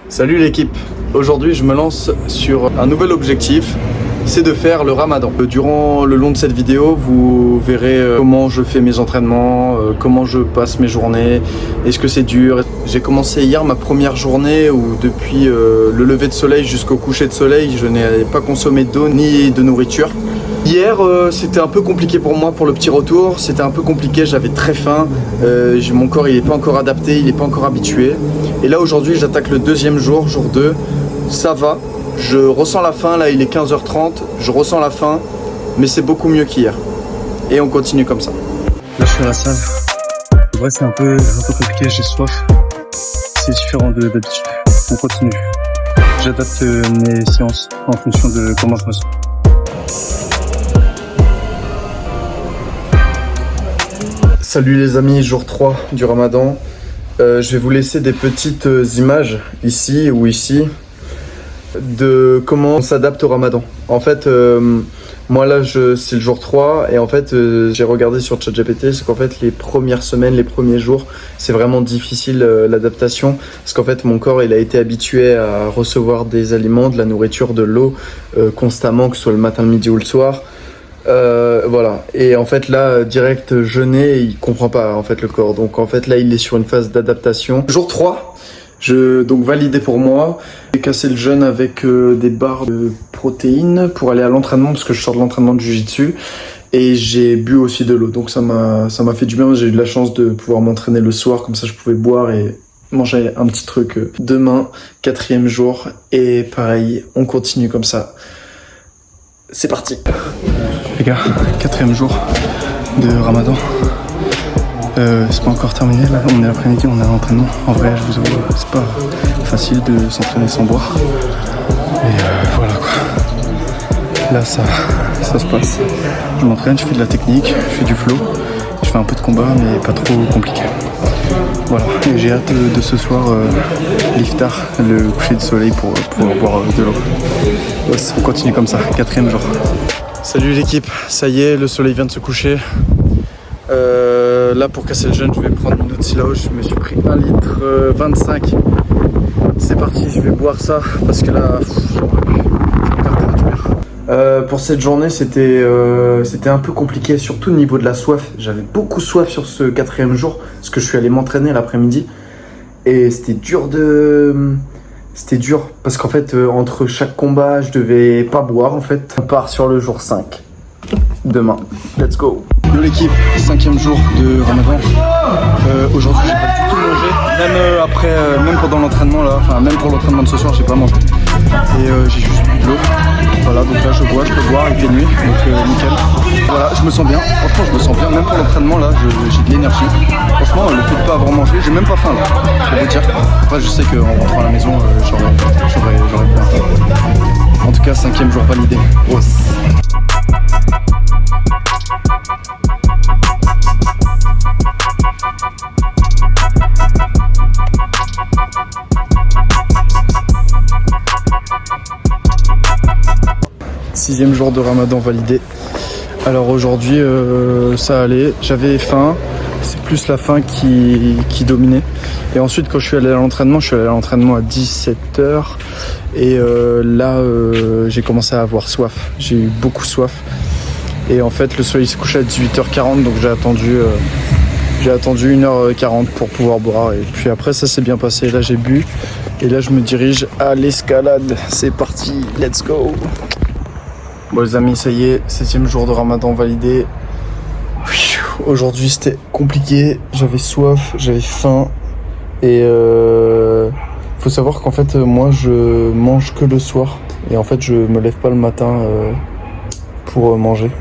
Salut l'équipe, aujourd'hui je me lance sur un nouvel objectif, c'est de faire le ramadan. Durant le long de cette vidéo, vous verrez comment je fais mes entraînements, comment je passe mes journées, est-ce que c'est dur. J'ai commencé hier ma première journée où depuis le lever de soleil jusqu'au coucher de soleil, je n'ai pas consommé d'eau ni de nourriture. Hier, c'était un peu compliqué pour moi pour le petit retour, c'était un peu compliqué, j'avais très faim, mon corps il n'est pas encore adapté, il n'est pas encore habitué. Et là aujourd'hui, j'attaque le deuxième jour, jour 2, ça va, je ressens la faim, là il est 15h30, je ressens la faim, mais c'est beaucoup mieux qu'hier. Et on continue comme ça. Là je suis à la salle, en vrai c'est un peu compliqué, j'ai soif, c'est différent d'habitude, on continue. J'adapte mes séances en fonction de comment je me sens. Salut les amis, jour 3 du ramadan. Je vais vous laisser des petites images ici ou ici de comment on s'adapte au ramadan. En fait, moi là c'est le jour 3 et en fait j'ai regardé sur ChatGPT, c'est qu'en fait les premières semaines, les premiers jours, c'est vraiment difficile l'adaptation parce qu'en fait mon corps il a été habitué à recevoir des aliments, de la nourriture, de l'eau constamment, que ce soit le matin, le midi ou le soir. Voilà, et en fait là direct jeûner il comprend pas en fait le corps, donc en fait là il est sur une phase d'adaptation. Jour 3, donc validé pour moi. J'ai cassé le jeûne avec des barres de protéines pour aller à l'entraînement parce que je sors de l'entraînement de jiu-jitsu et j'ai bu aussi de l'eau, donc ça m'a fait du bien. J'ai eu de la chance de pouvoir m'entraîner le soir, comme ça je pouvais boire et manger un petit truc. Demain, 4e jour, et pareil, on continue comme ça. C'est parti. Les gars, 4e jour de ramadan. C'est pas encore terminé, là on est l'après-midi, on est à l'entraînement. En vrai, je vous avoue, c'est pas facile de s'entraîner sans boire. Et voilà quoi. Là ça se passe. Je m'entraîne, je fais de la technique, je fais du flow, je fais un peu de combat mais pas trop compliqué. Voilà, et j'ai hâte de ce soir l'iftar, le coucher de soleil pour pouvoir boire de l'eau. On continue comme ça, 4e jour. Salut l'équipe, ça y est, le soleil vient de se coucher. Là pour casser le jeûne, je vais prendre une autre silo. Je me suis pris 1,25 litre. C'est parti, je vais boire ça parce que là, j'en peux plus. Je vais perdre du mer. Pour cette journée, c'était un peu compliqué, surtout au niveau de la soif. J'avais beaucoup soif sur ce 4e jour parce que je suis allé m'entraîner l'après-midi. Et c'était dur parce qu'en fait, entre chaque combat, je devais pas boire en fait. On part sur le jour 5. Demain. Let's go. Hello l'équipe, 5e jour de ramadan. Aujourd'hui, j'ai pas du tout mangé. Même pendant l'entraînement là, enfin même pour l'entraînement de ce soir, j'ai pas mangé. Et j'ai juste bu de l'eau. Voilà, donc là je bois, je peux boire, il fait nuit, donc nickel. Voilà, je me sens bien, franchement je me sens bien, même pour l'entraînement là, j'ai de l'énergie. Franchement, le fait de pas avoir mangé, j'ai même pas faim là, pour vous dire. Après je sais qu'en rentrant à la maison, j'aurais bien faim. En tout cas, 5e jour validé. Grosse. Sixième jour de ramadan validé. Alors aujourd'hui ça allait, j'avais faim, c'est plus la faim qui dominait. Et ensuite quand je suis allé à l'entraînement, à 17h et là j'ai commencé à avoir soif, j'ai eu beaucoup soif. Et en fait le soleil s'est couché à 18h40, donc j'ai attendu 1h40 pour pouvoir boire. Et puis après ça s'est bien passé, là j'ai bu et là je me dirige à l'escalade. C'est parti, let's go. Bon les amis, ça y est, 7e jour de ramadan validé. Aujourd'hui c'était compliqué, j'avais soif, j'avais faim. Et faut savoir qu'en fait moi je mange que le soir. Et en fait je me lève pas le matin pour manger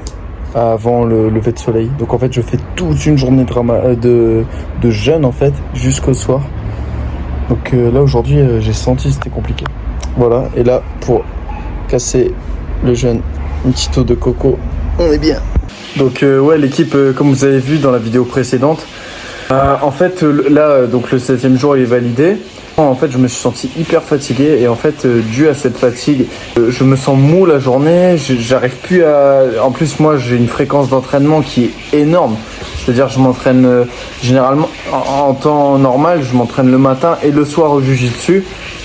avant le lever de soleil. Donc en fait je fais toute une journée de jeûne en fait jusqu'au soir. Donc là aujourd'hui j'ai senti que c'était compliqué. Voilà, et là pour casser le jeûne, une petite eau de coco, on est bien. Donc ouais l'équipe, comme vous avez vu dans la vidéo précédente, en fait là donc le 7e jour il est validé. En fait je me suis senti hyper fatigué et en fait dû à cette fatigue je me sens mou la journée, j'arrive plus à... En plus moi j'ai une fréquence d'entraînement qui est énorme, C'est-à-dire je m'entraîne généralement en temps normal, je m'entraîne le matin et le soir au jiu-jitsu.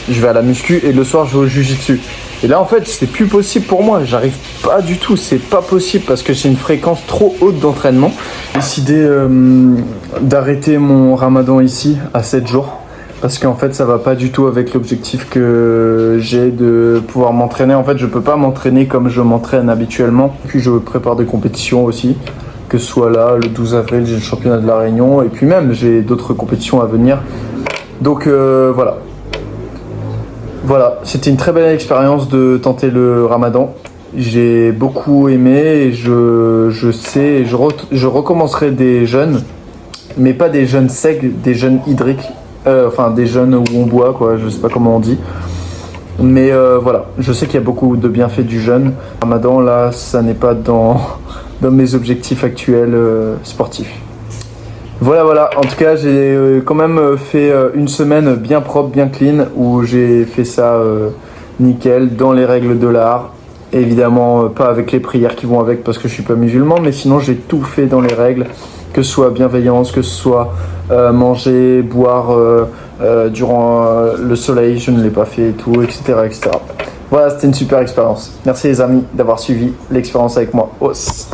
Je vais à la muscu et le soir je vais au jiu-jitsu. Et là en fait c'est plus possible pour moi, j'arrive pas du tout, c'est pas possible parce que j'ai une fréquence trop haute d'entraînement. J'ai décidé d'arrêter mon ramadan ici à 7 jours parce qu'en fait ça va pas du tout avec l'objectif que j'ai de pouvoir m'entraîner. En fait je peux pas m'entraîner comme je m'entraîne habituellement. Puis je prépare des compétitions aussi, que ce soit là le 12 avril j'ai le championnat de la Réunion et puis même j'ai d'autres compétitions à venir. Donc voilà. Voilà, c'était une très belle expérience de tenter le ramadan. J'ai beaucoup aimé et je sais, je recommencerai des jeûnes, mais pas des jeûnes secs, des jeûnes hydriques, enfin des jeûnes où on boit, quoi, je sais pas comment on dit. Mais voilà, je sais qu'il y a beaucoup de bienfaits du jeûne. Ramadan, là, ça n'est pas dans mes objectifs actuels sportifs. Voilà, en tout cas j'ai quand même fait une semaine bien propre, bien clean, où j'ai fait ça nickel, dans les règles de l'art. Évidemment pas avec les prières qui vont avec parce que je suis pas musulman, mais sinon j'ai tout fait dans les règles, que ce soit bienveillance, que ce soit manger, boire durant le soleil, je ne l'ai pas fait et tout, etc. Voilà, c'était une super expérience. Merci les amis d'avoir suivi l'expérience avec moi. Os.